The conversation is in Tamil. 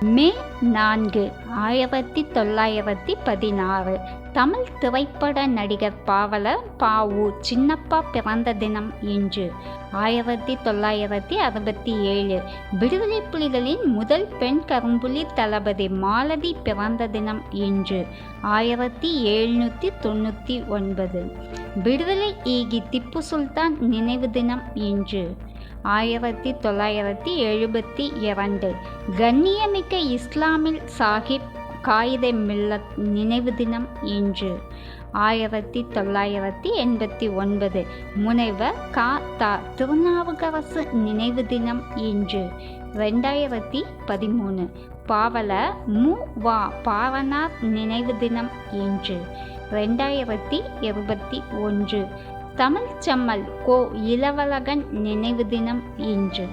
மே 4, 1916 தமிழ் திரைப்பட நடிகர் பாவலர் ப.உ. சின்னப்பா பிறந்த தினம் இன்று. 1967 விடுதலை புலிகளின் முதல் பெண் கரும்புலி தளபதி மாலதி பிறந்த தினம் இன்று. 1799 விடுதலை ஈகி திப்பு சுல்தான் நினைவு தினம் இன்று. 1972 கண்ணியமிக்க இஸ்லாமில் சாஹிப் காயிதே மில்லத் நினைவு தினம் இன்று. 1989 முனைவர் க.த. திருநாவுக்கரசு நினைவு தினம் இன்று. 2013 பாவலர் மு.வ. பாவனார் நினைவு தினம் இன்று. 2021 தமிழ்ச்செம்மல் கோ. இளவழகன் நினைவு தினம் இன்று.